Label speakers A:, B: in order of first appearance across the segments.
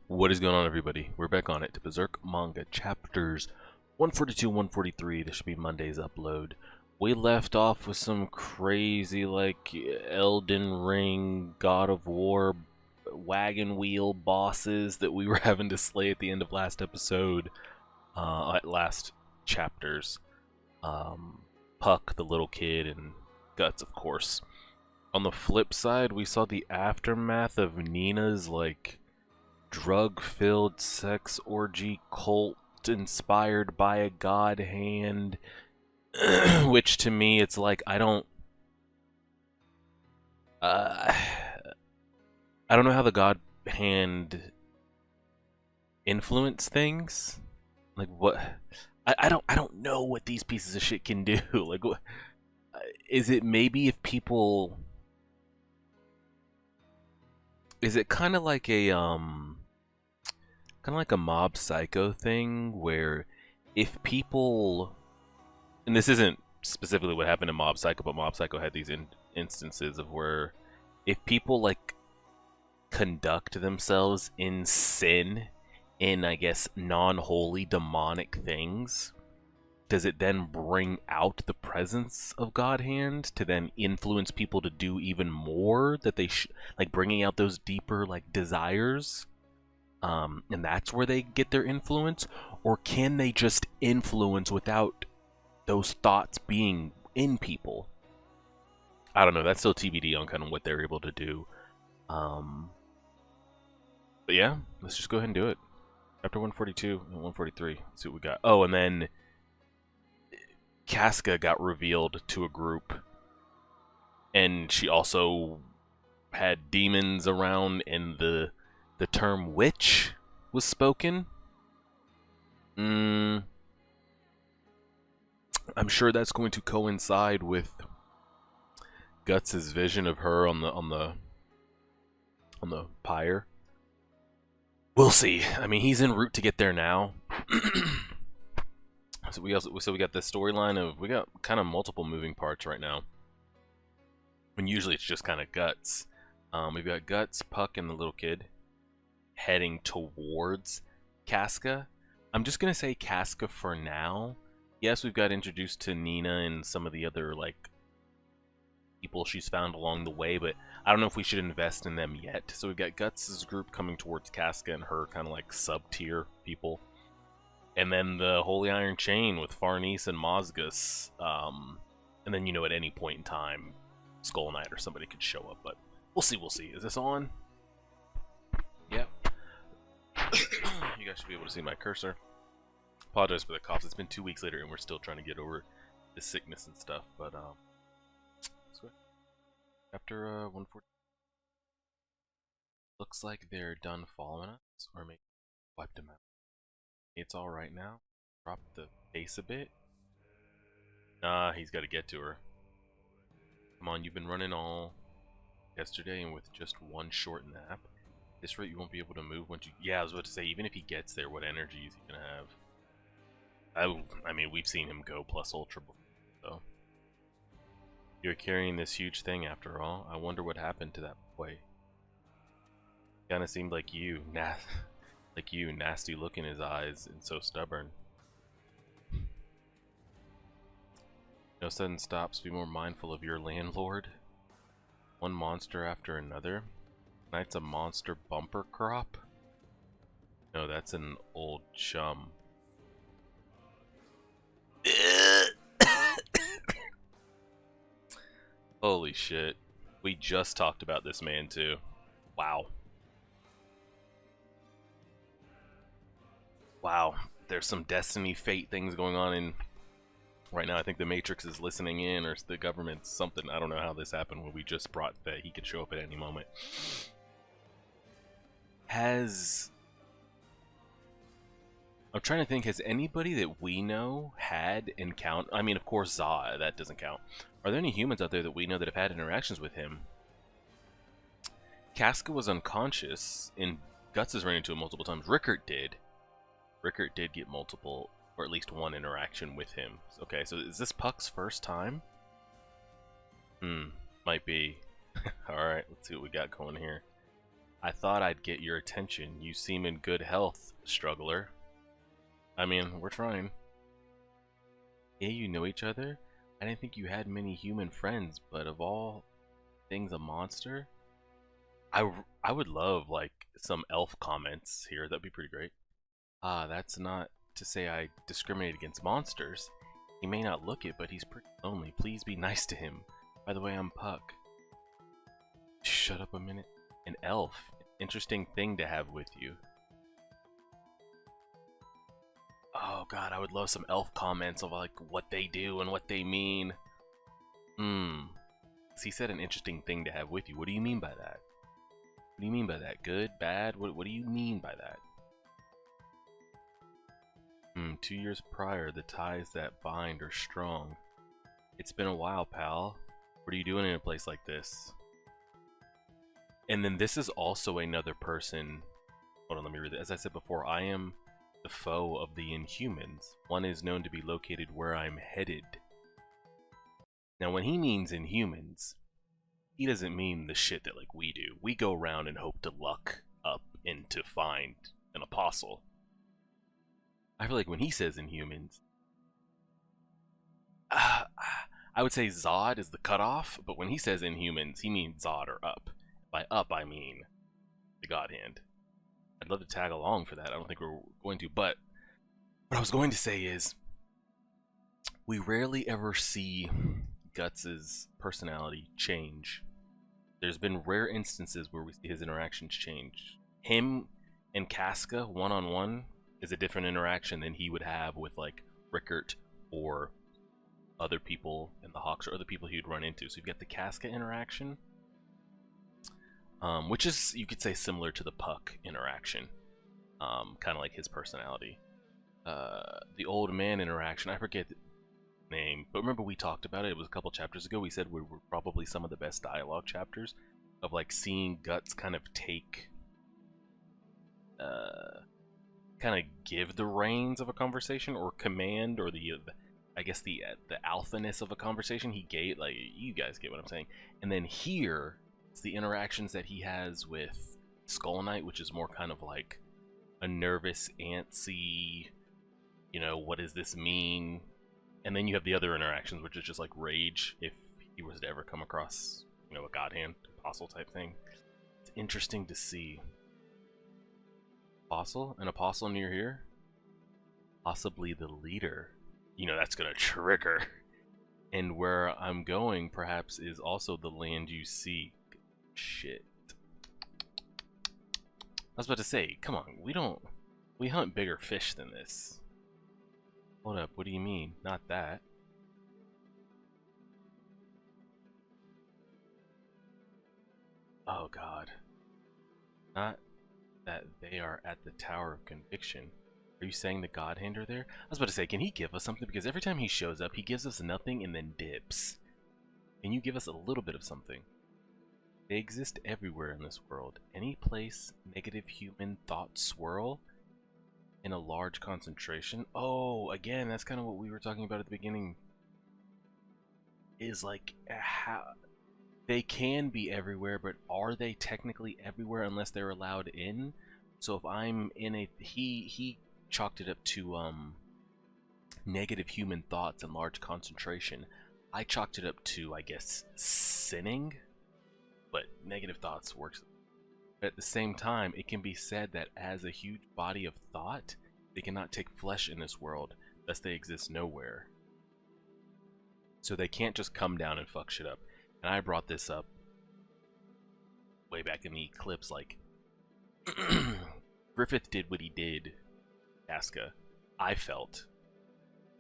A: What is going on, everybody? We're back on it to Berserk Manga chapters 142, 143. This should be Monday's upload. We left off with some crazy, like, Elden Ring, God of War, wagon wheel bosses that we were having to slay at the end of last episode, at last chapters. Puck, the little kid, and Guts, of course. On the flip side, we saw the aftermath of Nina's, like, drug-filled sex orgy cult inspired by a god hand, which to me it's like I don't know how the god hand influence things. Like what I don't know what these pieces of shit can do. Like what is it? Maybe if people, is it kind of like a Mob Psycho thing where if people, and this isn't specifically what happened in Mob Psycho, but Mob Psycho had these instances of where if people like conduct themselves in sin, in I guess non-holy demonic things, does it then bring out the presence of God Hand to then influence people to do even more that they like bringing out those deeper like desires? And that's where they get their influence? Or can they just influence without those thoughts being in people? I don't know. That's still TBD on kind of what they're able to do. But yeah, let's just go ahead and do it. Chapter 142 and 143. Let's see what we got. Oh, and then Casca got revealed to a group. And she also had demons around, and the term witch was spoken. I'm sure that's going to coincide with Guts' vision of her on the pyre. We'll see. I mean, he's en route to get there now. So we got this storyline of, we got kind of multiple moving parts right now. When usually it's just kind of Guts. We've got Guts, Puck, and the little kid heading towards Casca. I'm just gonna say Casca for now. Yes, we've got introduced to Nina and some of the other like people she's found along the way, but I don't know if we should invest in them yet. So we've got Guts' group coming towards Casca and her kind of like sub-tier people. And then the Holy Iron Chain with Farnese and Mozgus. And then, you know, at any point in time, Skull Knight or somebody could show up, but we'll see, we'll see. Is this on? Yep. You guys should be able to see my cursor. Apologize for the coughs. It's been 2 weeks later and we're still trying to get over the sickness and stuff, but let's go. Chapter 140. Looks like they're done following us, or maybe wiped them out. It's alright now. Drop the pace a bit. Nah, he's got to get to her. Come on, you've been running all yesterday and with just one short nap. This rate you won't be able to move once you... Yeah, I was about to say, even if he gets there, what energy is he going to have? I mean, we've seen him go plus ultra before, so... You're carrying this huge thing after all. I wonder what happened to that boy. Kinda seemed like you. Like you, nasty look in his eyes and so stubborn. No sudden stops, be more mindful of your landlord. One monster after another. Tonight's a monster bumper crop? No, that's an old chum. Holy shit. We just talked about this man too. Wow. Wow. There's some Destiny fate things going on in... Right now I think the Matrix is listening in, or the government, something. I don't know how this happened when we just brought that he could show up at any moment. I'm trying to think, has anybody that we know had encounter... I mean, of course, Za, that doesn't count. Are there any humans out there that we know that have had interactions with him? Casca was unconscious, and Guts has ran into him multiple times. Rickert did. Rickert did get multiple, or at least one interaction with him. Okay, so is this Puck's first time? Might be. Alright, let's see what we got going here. I thought I'd get your attention. You seem in good health, struggler. I mean, we're trying. Yeah, you know each other? I didn't think you had many human friends, but of all things a monster? I would love, like, some elf comments here. That'd be pretty great. Ah, that's not to say I discriminate against monsters. He may not look it, but he's pretty lonely. Please be nice to him. By the way, I'm Puck. Shut up a minute. An elf. Interesting thing to have with you. Oh god, I would love some elf comments of like what they do and what they mean. So he said an interesting thing to have with you. What do you mean by that? What do you mean by that? Good? Bad? What do you mean by that? 2 years prior, the ties that bind are strong. It's been a while, pal. What are you doing in a place like this? And then this is also another person. Hold on, let me read it. As I said before, I am the foe of the Inhumans. One is known to be located where I'm headed. Now, when he means Inhumans, he doesn't mean the shit that like we do. We go around and hope to luck up and to find an apostle. I feel like when he says Inhumans, I would say Zod is the cutoff, but when he says Inhumans, he means Zod or up. By up, I mean the God Hand. I'd love to tag along for that. I don't think we're going to, but what I was going to say is we rarely ever see Guts' personality change. There's been rare instances where we see his interactions change. Him and Casca one-on-one is a different interaction than he would have with like Rickert or other people in the Hawks or other people he'd run into. So you've got the Casca interaction, which is, you could say, similar to the Puck interaction, kind of like his personality. The old man interaction, I forget the name, but remember we talked about it. It was a couple chapters ago. We said we were probably some of the best dialogue chapters of like seeing Guts kind of take, kind of give the reins of a conversation or command, or the I guess the alphaness of a conversation. He gave, like, you guys get what I'm saying. And then here, it's the interactions that he has with Skull Knight, which is more kind of like a nervous, antsy, you know, what does this mean? And then you have the other interactions, which is just like rage, if he was to ever come across, you know, a God Hand, apostle type thing. It's interesting to see. Apostle? An apostle near here? Possibly the leader. You know, that's gonna trigger. And where I'm going, perhaps, is also the land you seek. Shit. I was about to say, come on, we hunt bigger fish than this. Hold up, what do you mean? Not that. Oh god. Not that they are at the Tower of Conviction. Are you saying the God Hand are there? I was about to say, can he give us something? Because every time he shows up, he gives us nothing and then dips. Can you give us a little bit of something? They exist everywhere in this world. Any place negative human thoughts swirl in a large concentration. Oh, again, that's kind of what we were talking about at the beginning. Is like, how they can be everywhere, but are they technically everywhere unless they're allowed in? So if I'm in a, he chalked it up to negative human thoughts and large concentration. I chalked it up to, I guess, sinning, but negative thoughts works. But at the same time, it can be said that as a huge body of thought, they cannot take flesh in this world, thus they exist nowhere. So they can't just come down and fuck shit up. And I brought this up way back in the Eclipse, like, Griffith did what he did, Casca, I felt,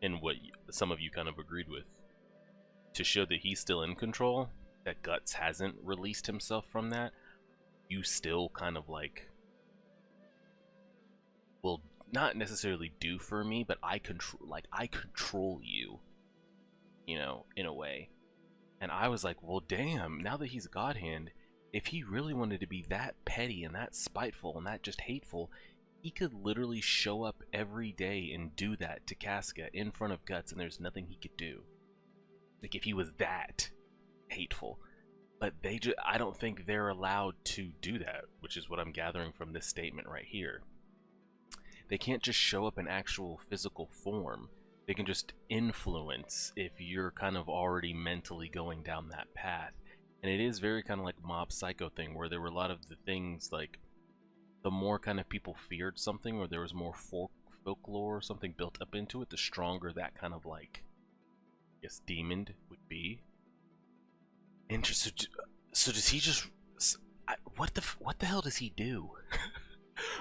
A: and what some of you kind of agreed with, to show that he's still in control, that Guts hasn't released himself from that. You still kind of like will not necessarily do for me, but I control you, you know, in a way. And I was like, well, damn, now that he's God Hand, if he really wanted to be that petty and that spiteful and that just hateful, he could literally show up every day and do that to Casca in front of Guts, and there's nothing he could do. Like, if he was that hateful. but I don't think they're allowed to do that, which is what I'm gathering from this statement right here. They can't just show up in actual physical form. They can just influence if you're kind of already mentally going down that path. And it is very kind of like Mob Psycho thing, where there were a lot of the things like the more kind of people feared something, or there was more folklore or something built up into it, the stronger that kind of like, I guess, demon would be. Interesting. So does he just? What the hell does he do?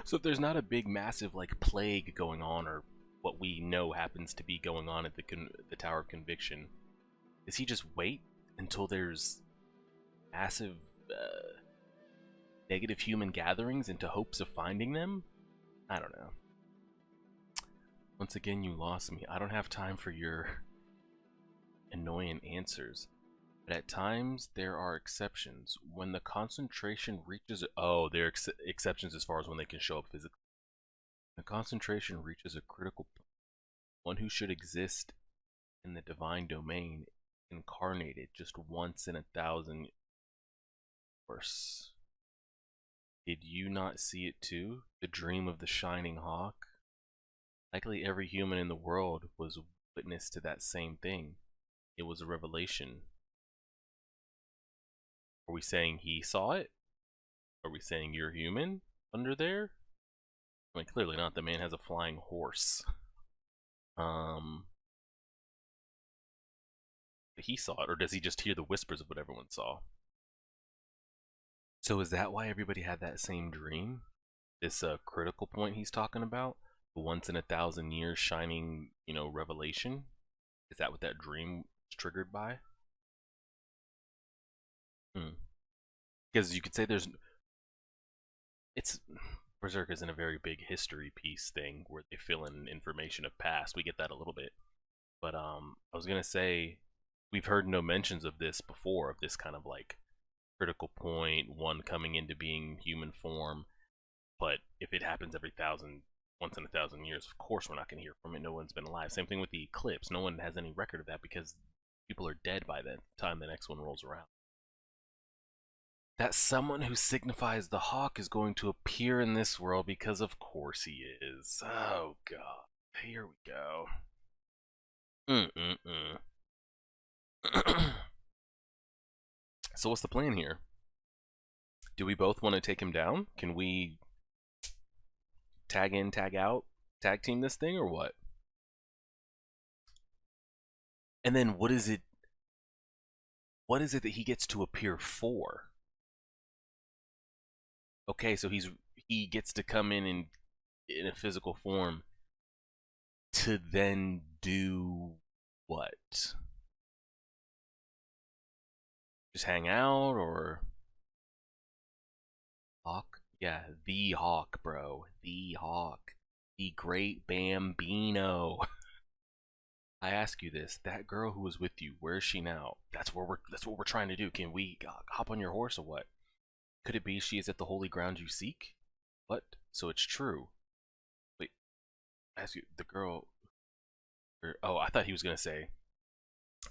A: So if there's not a big, massive like plague going on, or what we know happens to be going on at the Tower of Conviction, does he just wait until there's massive negative human gatherings into hopes of finding them? I don't know. Once again, you lost me. I don't have time for your annoying answers. But at times, there are exceptions. When the concentration reaches... Oh, there are exceptions as far as when they can show up physically. The concentration reaches a critical point. One who should exist in the divine domain, incarnated just once in 1,000 years. Did you not see it too? The dream of the shining hawk? Likely every human in the world was witness to that same thing. It was a revelation. Are we saying he saw it? Are we saying you're human under there? I mean, clearly not. The man has a flying horse. He saw it, or does he just hear the whispers of what everyone saw? So is that why everybody had that same dream? This critical point he's talking about? The once in 1,000 years shining, revelation? Is that what that dream was triggered by? Because you could say it's Berserk isn't a very big history piece thing where they fill in information of past. We get that a little bit, but I was gonna say we've heard no mentions of this before, of this kind of like critical point, one coming into being human form. But if it happens once in 1,000 years, of course we're not gonna hear from it. No one's been alive. Same thing with the eclipse. No one has any record of that because people are dead by the time the next one rolls around. That someone who signifies the hawk is going to appear in this world because of course he is. Oh god. Here we go. So what's the plan here? Do we both want to take him down? Can we tag in, tag out, tag team this thing, or what? And then what is it that he gets to appear for? Okay, so he gets to come in a physical form to then do what? Just hang out, or hawk? Yeah, the hawk, bro. The hawk. The great Bambino. I ask you this, that girl who was with you, where is she now? That's what we're trying to do. Can we hop on your horse or what? Could it be she is at the holy ground you seek? What? So it's true. Wait, I ask you, the girl... oh, I thought he was going to say...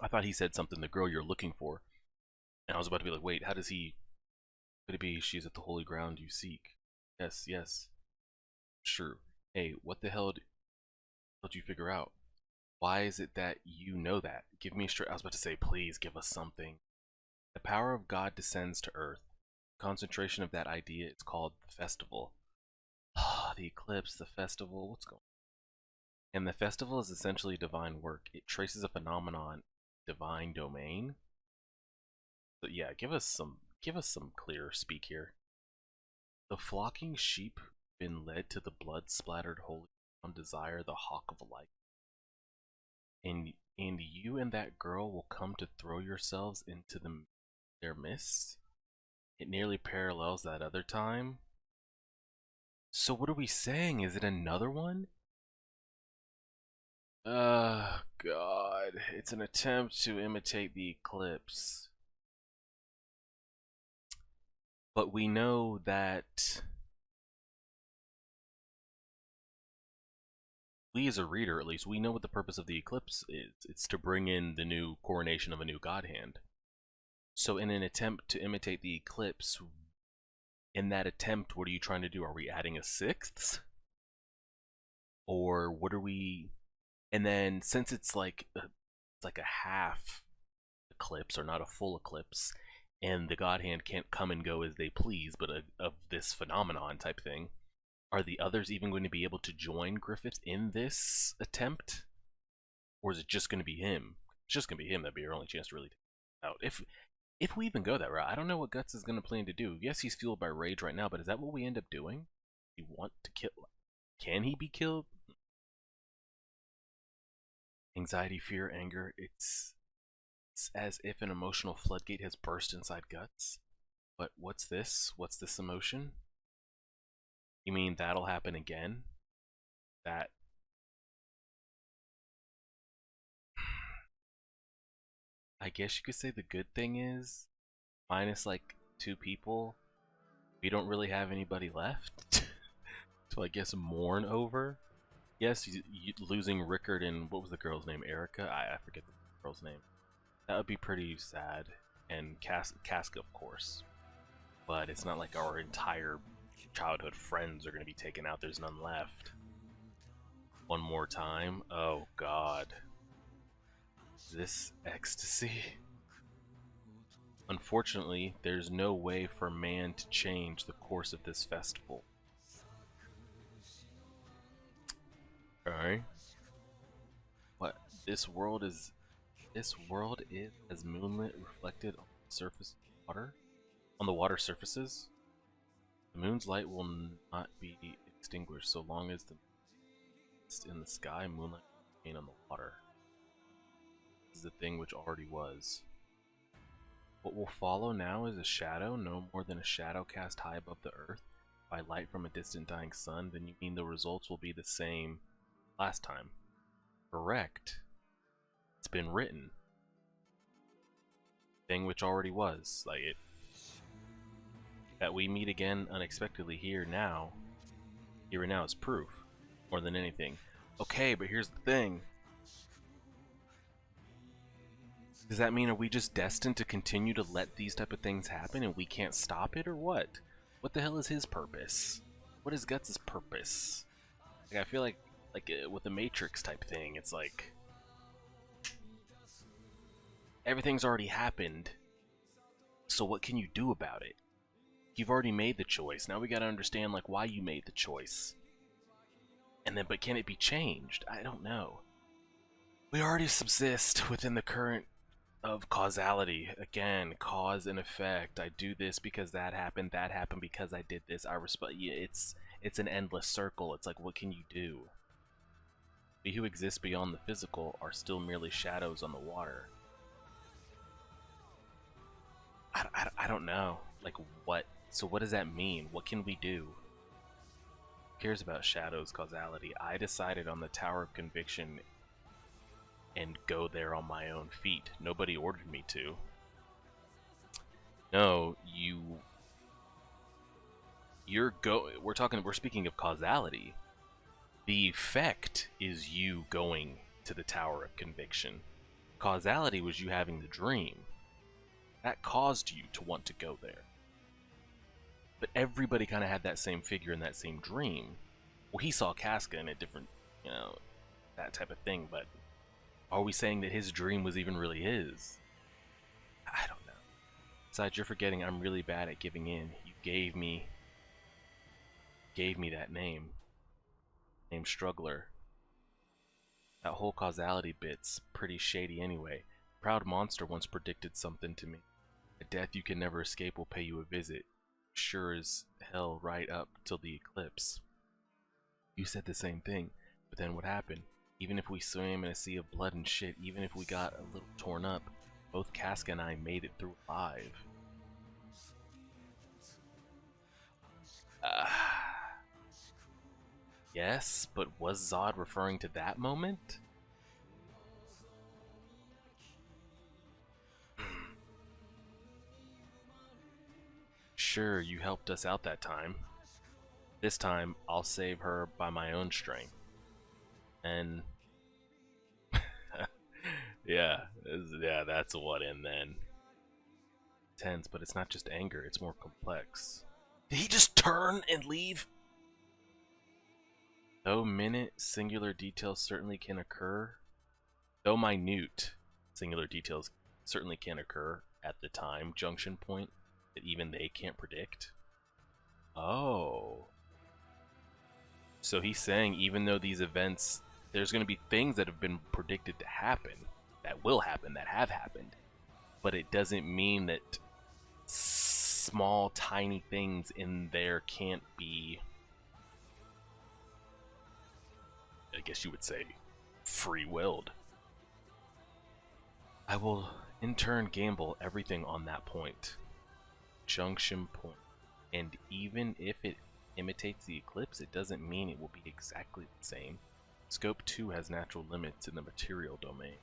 A: I thought he said something, the girl you're looking for. And I was about to be like, wait, how does he... Could it be she's at the holy ground you seek? Yes, yes. True. Hey, what the hell did you figure out? Why is it that you know that? Give me a straight... I was about to say, please give us something. The power of God descends to earth. Concentration of that idea is called the festival. The eclipse, the festival, what's going on? And the festival is essentially divine work. It traces a phenomenon, divine domain. But yeah, give us some clear speak here. The flocking sheep been led to the blood-splattered holy ground desire the hawk of light. And you and that girl will come to throw yourselves into their midst. It nearly parallels that other time. So what are we saying? Is it another one? God. It's an attempt to imitate the eclipse. But we know that... we as a reader, at least, we know what the purpose of the eclipse is. It's to bring in the new coronation of a new god hand. So in an attempt to imitate the eclipse, in that attempt, what are you trying to do? Are we adding a sixth? Or what are we... And then since it's like a half eclipse or not a full eclipse, and the God Hand can't come and go as they please, but of this phenomenon type thing, are the others even going to be able to join Griffith in this attempt? Or is it just going to be him? It's just going to be him. That'd be our only chance to really take it out. If we even go that route, I don't know what Guts is going to plan to do. Yes, he's fueled by rage right now, but is that what we end up doing? You want to kill? Can he be killed? Anxiety, fear, anger. It's as if an emotional floodgate has burst inside Guts. But what's this? What's this emotion? You mean that'll happen again? That... I guess you could say the good thing is, minus like 2 people, we don't really have anybody left to, I guess, mourn over. Yes, losing Rickard and what was the girl's name? Erica? I forget the girl's name. That would be pretty sad. And Casca, of course. But it's not like our entire childhood friends are going to be taken out. There's none left. One more time. Oh, God. This ecstasy. Unfortunately, there's no way for man to change the course of this festival. Alright. What? This world is as moonlit reflected on the surface of water? On the water surfaces? The moon's light will not be extinguished so long as the mist in the sky, moonlight will remain on the water. This is the thing which already was. What will follow now is a shadow, no more than a shadow cast high above the earth by light from a distant dying sun. Then you mean the results will be the same last time? Correct. It's been written. Thing which already was. Like it. That we meet again unexpectedly here and now is proof, more than anything. Okay, but here's the thing. Does that mean are we just destined to continue to let these type of things happen and we can't stop it, or what? What the hell is his purpose? What is Guts' purpose? Like, I feel like with the Matrix type thing, it's like everything's already happened, so what can you do about it? You've already made the choice. Now we gotta understand like why you made the choice. And then, but can it be changed? I don't know. We already subsist within the current of causality. Again, cause and effect. I do this because that happened because I did this. I respect. Yeah, it's an endless circle. It's like, what can you do? We who exist beyond the physical are still merely shadows on the water. I don't know. Like, what? So what does that mean? What can we do? Who cares about shadows, causality? I decided on the Tower of Conviction and go there on my own feet. Nobody ordered me to. No, we're speaking of causality. The effect is you going to the Tower of Conviction. Causality was you having the dream. That caused you to want to go there. But everybody kind of had that same figure in that same dream. Well, he saw Casca in a different, that type of thing, but are we saying that his dream was even really his? I don't know. Besides, you're forgetting I'm really bad at giving in. You gave me that name. Name Struggler. That whole causality bit's pretty shady anyway. Proud Monster once predicted something to me. A death you can never escape will pay you a visit. Sure as hell right up till the eclipse. You said the same thing, but then what happened? Even if we swam in a sea of blood and shit, even if we got a little torn up, both Casca and I made it through alive. Yes, but was Zod referring to that moment? Sure, you helped us out that time. This time, I'll save her by my own strength. And... yeah, that's what in then. tense, but it's not just anger, it's more complex. Did he just turn and leave? Though minute singular details certainly can occur, though minute singular details certainly can occur at the time junction point that even they can't predict. Oh. So he's saying even though these events, there's going to be things that have been predicted to happen, that will happen, that have happened, but it doesn't mean that small, tiny things in there can't be, I guess you would say, free-willed. I will in turn gamble everything on that point. Junction point. And even if it imitates the eclipse, it doesn't mean it will be exactly the same. Scope 2 has natural limits in the material domain.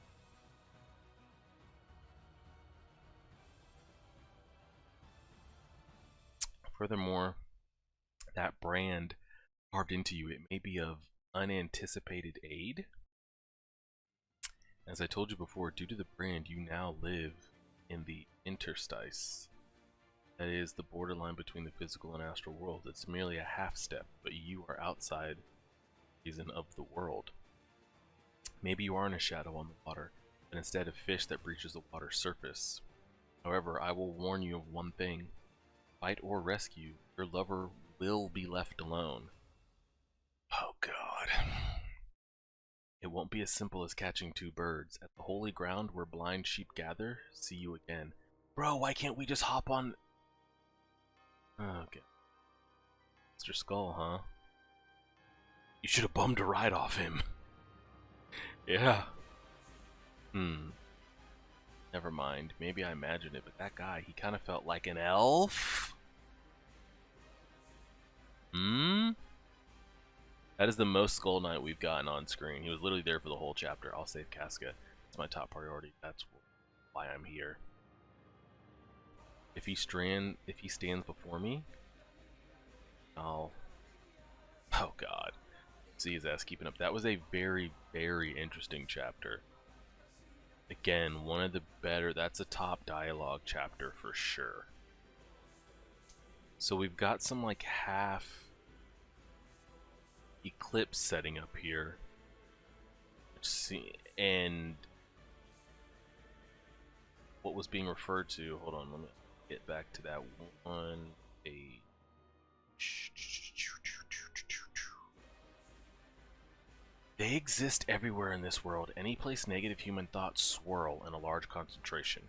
A: Furthermore, that brand carved into you, it may be of unanticipated aid. As I told you before, due to the brand, you now live in the interstice. That is the borderline between the physical and astral world. It's merely a half step, but you are outside the reason of the world. Maybe you are in a shadow on the water, but instead a fish that breaches the water's surface. However, I will warn you of one thing. Fight or rescue, your lover will be left alone. Oh god. It won't be as simple as catching two birds. At the holy ground where blind sheep gather, see you again. Bro, why can't we just hop on... Okay. Mr. Skull, huh? You should have bummed a ride off him. Yeah. Never mind. Maybe I imagined it, but that guy, he kind of felt like an elf? That is the most Skull Knight we've gotten on screen. He was literally there for the whole chapter. I'll save Casca. It's my top priority. That's why I'm here. If he stands before me, I'll... Oh god. See his ass keeping up. That was a very, very interesting chapter. Again, one of the better... That's a top dialogue chapter for sure. So we've got some like half... Eclipse setting up here. Let's see, and what was being referred to, hold on, let me get back to that one page. They exist everywhere in this world. Any place negative human thoughts swirl in a large concentration.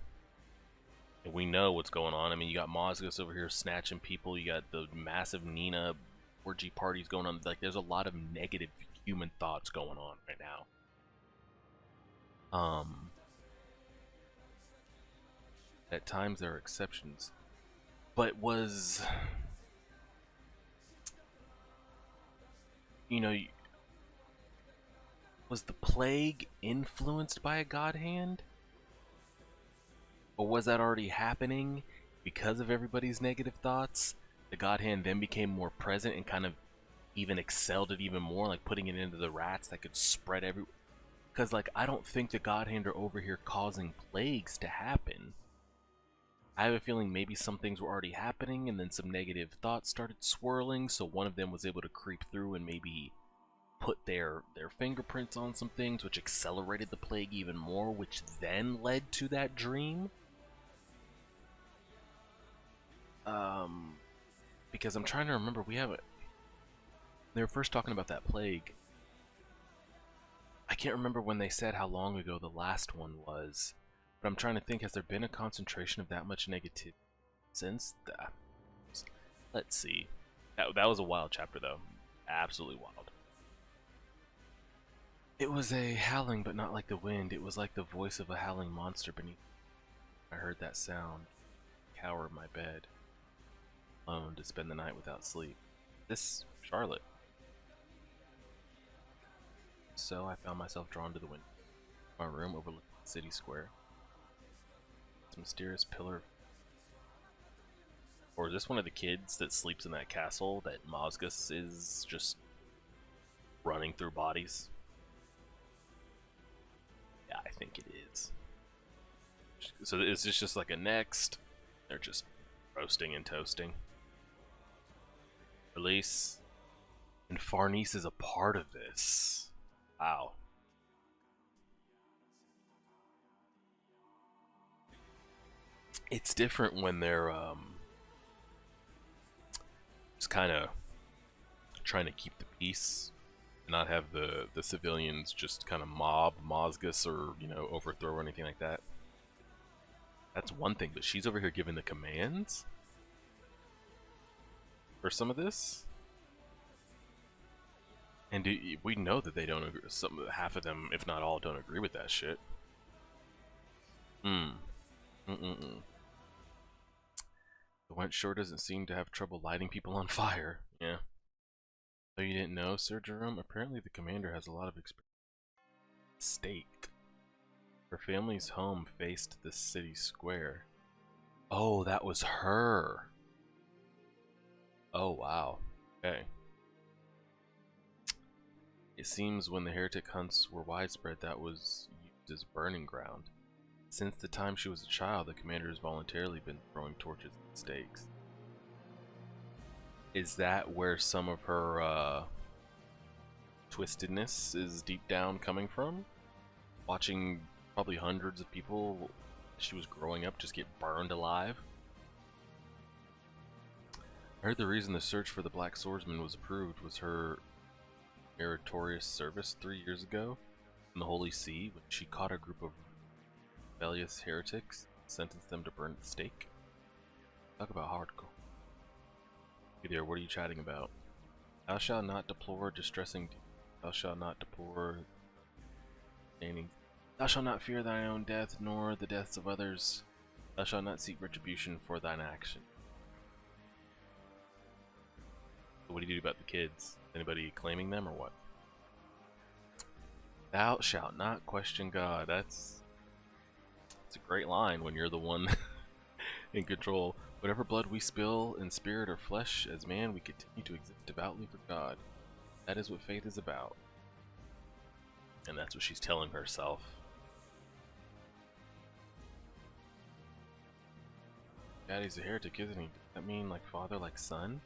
A: And we know what's going on. I mean, you got Mozgus over here snatching people, you got the massive Nina orgy parties going on. Like, there's a lot of negative human thoughts going on right now. At times there are exceptions, but was, you know, was the plague influenced by a god hand? Or was that already happening because of everybody's negative thoughts? The god hand then became more present and kind of even excelled it even more, like putting it into the rats that could spread everywhere. Because, like, I don't think the god hand are over here causing plagues to happen. I have a feeling maybe some things were already happening and then some negative thoughts started swirling, so one of them was able to creep through and maybe put their fingerprints on some things, which accelerated the plague even more, which then led to that dream. Because I'm trying to remember, they were first talking about that plague. I can't remember when they said how long ago the last one was, but I'm trying to think, has there been a concentration of that much negativity since that? Let's see. That was a wild chapter, though. Absolutely wild. It was a howling, but not like the wind. It was like the voice of a howling monster beneath. I heard that sound. Cower in my bed. Alone to spend the night without sleep. This Charlotte. So I found myself drawn to the window. My room overlooking the city square. This mysterious pillar. Or is this one of the kids that sleeps in that castle that Mozgus is just running through bodies? Yeah, I think it is. So is this just like a next They're just roasting and toasting. Release. And Farnese is a part of this. Wow. It's different when they're just kind of trying to keep the peace and not have the civilians just kind of mob Mozgus or, you know, overthrow or anything like that. That's one thing, but she's over here giving the commands for some of this. And we know that they don't agree. Half of them, if not all, don't agree with that shit. The wench sure doesn't seem to have trouble lighting people on fire. Yeah. So you didn't know, Sir Jerome? Apparently the commander has a lot of experience. Stake. Her family's home faced the city square. Oh, that was her. Oh, wow. Okay. It seems when the heretic hunts were widespread, that was used as burning ground. Since the time she was a child, the commander has voluntarily been throwing torches and stakes. Is that where some of her twistedness is deep down coming from? Watching probably hundreds of people she was growing up just get burned alive? I heard the reason the search for the Black Swordsman was approved was her meritorious service 3 years ago in the Holy See when she caught a group of rebellious heretics and sentenced them to burn at the stake. Talk about hardcore. Hey there, what are you chatting about? Thou shalt not deplore distressing deeds. Thou shalt not deplore staining. Thou shalt not fear thine own death, nor the deaths of others. Thou shalt not seek retribution for thine action. So what do you do about the kids? Anybody claiming them or what? Thou shalt not question God. It's a great line when you're the one in control. Whatever blood we spill in spirit or flesh, as man we continue to exist devoutly for God. That is what faith is about. And that's what she's telling herself. Daddy's a heretic, isn't he? Does that mean like father, like son?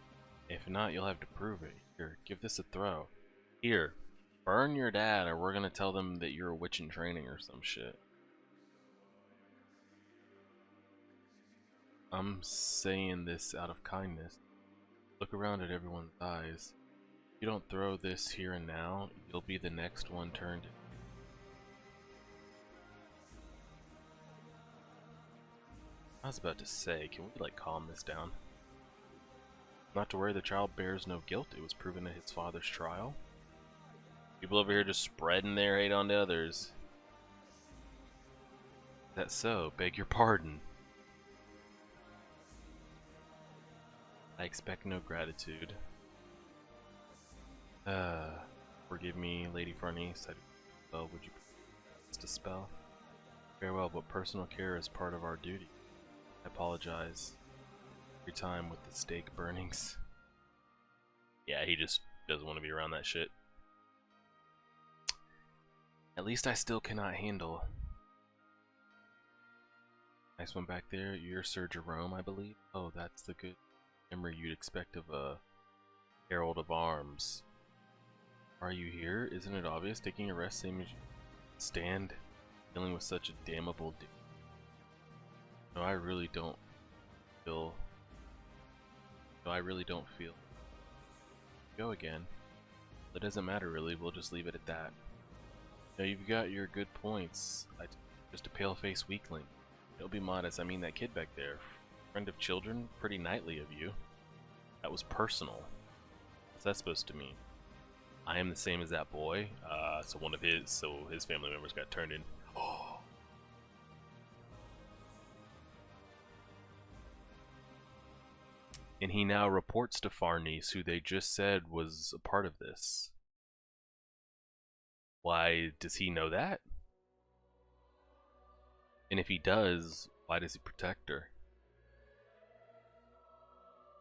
A: If not, you'll have to prove it. Here, give this a throw. Here, burn your dad or we're gonna tell them that you're a witch in training or some shit. I'm saying this out of kindness. Look around at everyone's eyes. If you don't throw this here and now, you'll be the next one turned. I was about to say, can we like calm this down? Not to worry, the child bears no guilt. It was proven at his father's trial. People over here just spreading their hate onto others. Is that so? Beg your pardon. I expect no gratitude. Forgive me, Lady Farnese. Well, would you cast a spell? Farewell, but personal care is part of our duty. I apologize. Every time with the stake burnings. Yeah, he just doesn't want to be around that shit. At least I still cannot handle. Nice one back there. You're Sir Jerome, I believe. Oh, that's the good memory you'd expect of a herald of arms. Are you here? Isn't it obvious? Taking a rest same as you stand, dealing with such a damnable dude. No, I really don't feel. No, I really don't feel. Go again. It doesn't matter really. We'll just leave it at that. No, you've got your good points. Just a pale-faced weakling. Don't be modest. I mean that kid back there. Friend of children. Pretty knightly of you. That was personal. What's that supposed to mean? I am the same as that boy. So his family members got turned in. Oh. And he now reports to Farnese, who they just said was a part of this. Why does he know that? And if he does, why does he protect her?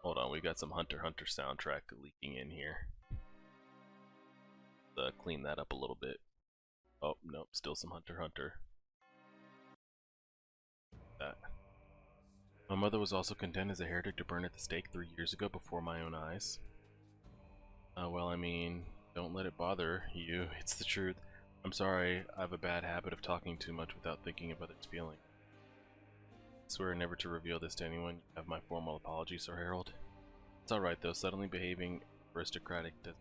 A: Hold on, we got some Hunter x Hunter soundtrack leaking in here. Clean that up a little bit. Oh, nope, still some Hunter x Hunter. That. My mother was also condemned as a heretic to burn at the stake 3 years ago before my own eyes. Well, I mean, don't let it bother you. It's the truth. I'm sorry, I have a bad habit of talking too much without thinking of others' feelings. I swear never to reveal this to anyone. You have my formal apology, Sir Harold. It's alright though, suddenly behaving aristocratic does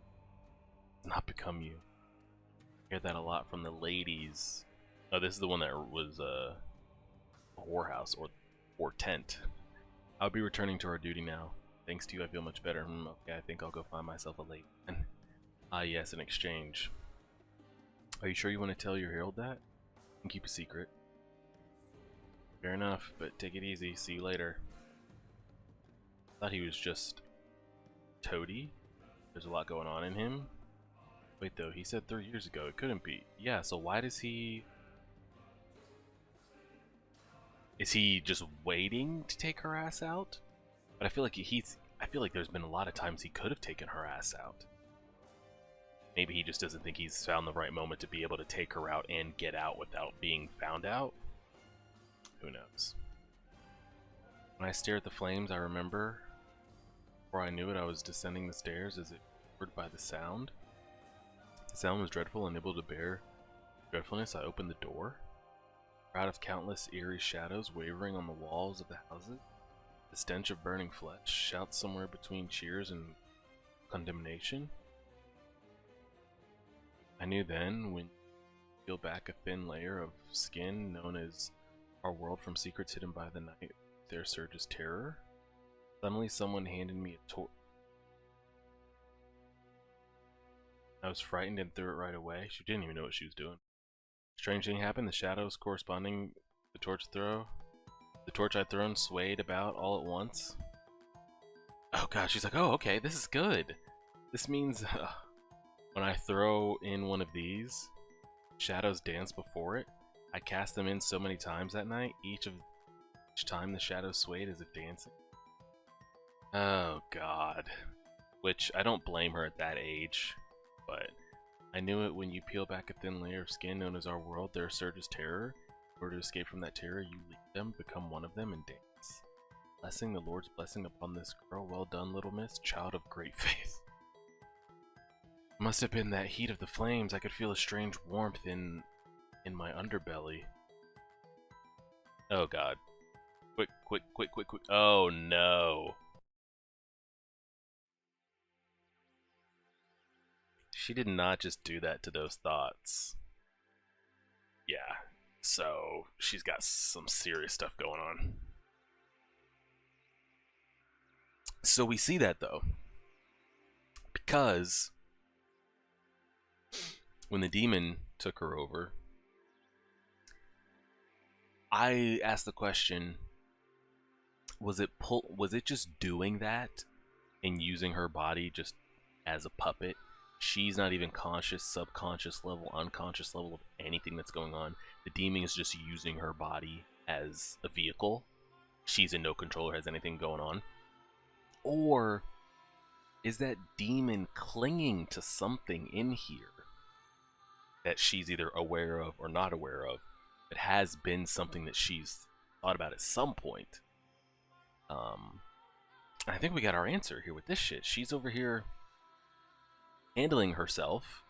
A: not become you. I hear that a lot from the ladies. Oh, this is the one that was a whorehouse or tent. I'll be returning to our duty now. Thanks to you, I feel much better. Okay, I think I'll go find myself a lady. Ah, yes, an exchange. Are you sure you want to tell your herald that? And keep a secret. Fair enough, but take it easy. See you later. Thought he was just toady. There's a lot going on in him. Wait though, he said 3 years ago. It couldn't be. Yeah, so why does he... Is he just waiting to take her ass out? But I feel like I feel like there's been a lot of times he could have taken her ass out. Maybe he just doesn't think he's found the right moment to be able to take her out and get out without being found out. Who knows? When I stare at the flames, I remember, before I knew it, I was descending the stairs as if lured by the sound. The sound was dreadful, unable to bear dreadfulness. I opened the door. A crowd of countless eerie shadows wavering on the walls of the houses. The stench of burning flesh, shouts somewhere between cheers and condemnation. I knew then, when you peel back a thin layer of skin known as our world from secrets hidden by the night, there surges terror. Suddenly someone handed me a torch. I was frightened and threw it right away. She didn't even know what she was doing. Strange thing happened. The shadows corresponding to the torch I'd thrown swayed about all at once. Oh gosh, she's like, oh okay, this is good. This means when I throw in one of these, shadows dance before it. I cast them in so many times that night, each time the shadows swayed as if dancing. Oh god. Which, I don't blame her at that age, but I knew it. When you peel back a thin layer of skin known as our world, there surges terror. In order to escape from that terror, you leave them, become one of them, and dance. Blessing, the Lord's blessing upon this girl. Well done, little miss, child of great faith. It must have been that heat of the flames. I could feel a strange warmth in my underbelly. Oh god. Quick, quick, quick, quick, quick. Oh no. She did not just do that to those thoughts. Yeah. So, she's got some serious stuff going on. So we see that though. Because when the demon took her over, I asked the question, was it just doing that and using her body just as a puppet? She's not even conscious, subconscious level, unconscious level of anything that's going on. The demon is just using her body as a vehicle. She's in no control or has anything going on. Or is that demon clinging to something in here that she's either aware of or not aware of? It has been something that she's thought about at some point. I think we got our answer here with this shit. She's over here handling herself,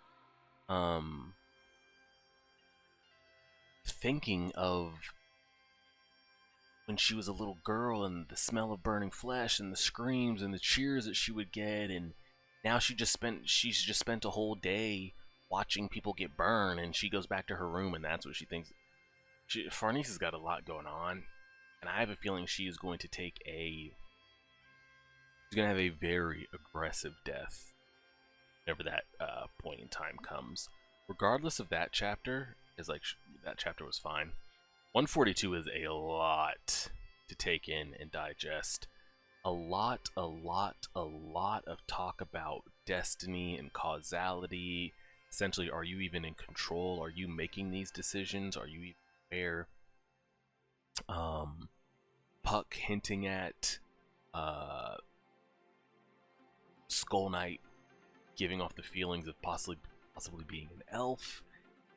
A: thinking of when she was a little girl and the smell of burning flesh and the screams and the cheers that she would get, and now she's just spent a whole day watching people get burned, and she goes back to her room and that's what she thinks. Farnese has got a lot going on, and I have a feeling she is going to take she's going to have a very aggressive death whenever that point in time comes. Regardless of that chapter, that chapter was fine. 142 is a lot to take in and digest. A lot of talk about destiny and causality. Essentially, are you even in control? Are you making these decisions? Are you even aware? Puck hinting at Skull Knight giving off the feelings of possibly being an elf.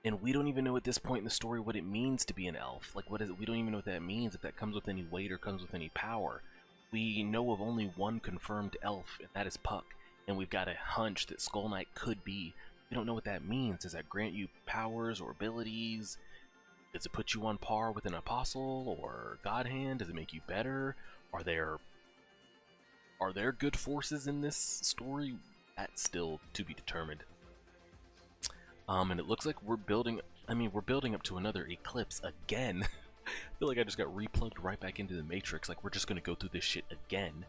A: And we don't even know at this point in the story what it means to be an elf. Like, what is it? We don't even know what that means, if that comes with any weight or comes with any power. We know of only one confirmed elf, and that is Puck. And we've got a hunch that Skull Knight could be. We don't know what that means. Does that grant you powers or abilities? Does it put you on par with an apostle or god hand? Does it make you better? Are there good forces in this story? That's still to be determined. And it looks like we're building up to another eclipse again. I feel like I just got replugged right back into the Matrix. Like, we're just gonna go through this shit again.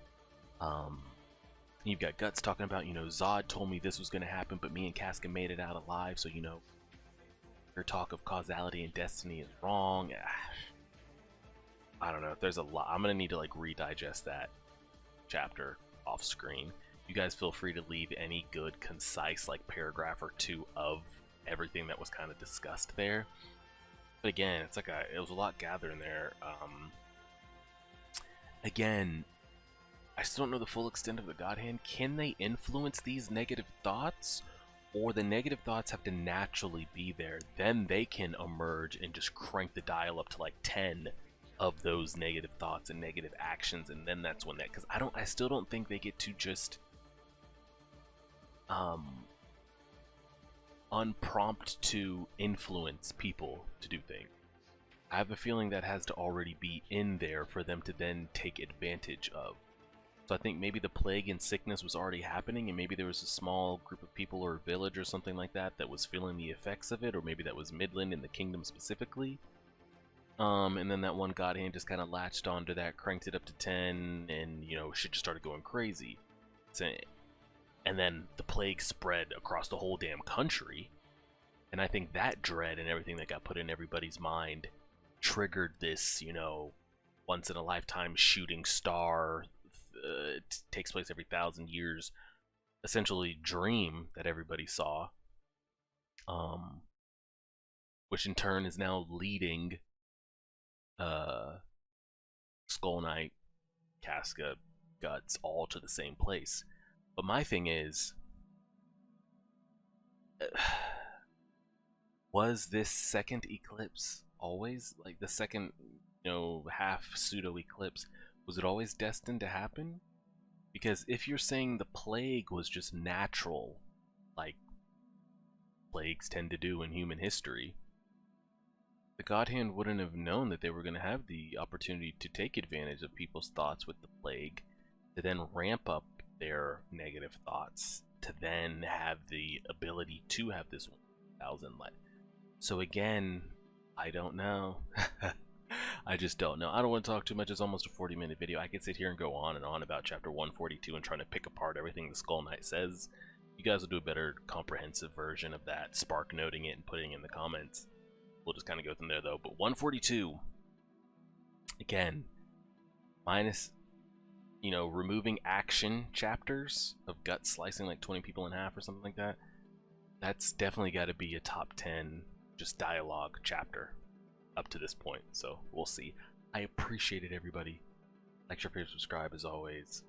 A: You've got Guts talking about, Zod told me this was gonna happen, but me and Casca made it out alive, so, your talk of causality and destiny is wrong. I don't know. There's a lot. I'm gonna need to, like, redigest that chapter off screen. You guys feel free to leave any good, concise, like, paragraph or two of everything that was kind of discussed there. But again, it's like it was a lot gathered in there. Again, I still don't know the full extent of the God Hand. Can they influence these negative thoughts? Or the negative thoughts have to naturally be there? Then they can emerge and just crank the dial up to like 10 of those negative thoughts and negative actions, and then that's when that, because I still don't think they get to just unprompted to influence people to do things. I have a feeling that has to already be in there for them to then take advantage of. So I think maybe the plague and sickness was already happening, and maybe there was a small group of people or a village or something like that that was feeling the effects of it, or maybe that was Midland in the kingdom specifically. And then that one god hand just kind of latched onto that, cranked it up to 10, and shit just started going crazy. And then the plague spread across the whole damn country, and I think that dread and everything that got put in everybody's mind triggered this, once in a lifetime shooting star, takes place every 1,000 years, essentially dream that everybody saw, which in turn is now leading Skull Knight, Casca, Guts all to the same place. But my thing is, was this second eclipse always, like the second, half pseudo eclipse, was it always destined to happen? Because if you're saying the plague was just natural, like plagues tend to do in human history, the God Hand wouldn't have known that they were going to have the opportunity to take advantage of people's thoughts with the plague, to then ramp up their negative thoughts, to then have the ability to have this 1,000 light. So again, I don't know. I just don't know. I don't want to talk too much. It's almost a 40-minute video. I could sit here and go on and on about chapter 142 and trying to pick apart everything the Skull Knight says. You guys will do a better comprehensive version of that, spark noting it and putting it in the comments. We'll just kind of go from there though. But 142, again, minus, removing action chapters of Guts slicing like 20 people in half or something like that. That's definitely got to be a top 10 just dialogue chapter up to this point. So we'll see. I appreciate it, everybody. Like, share, favorite, subscribe as always.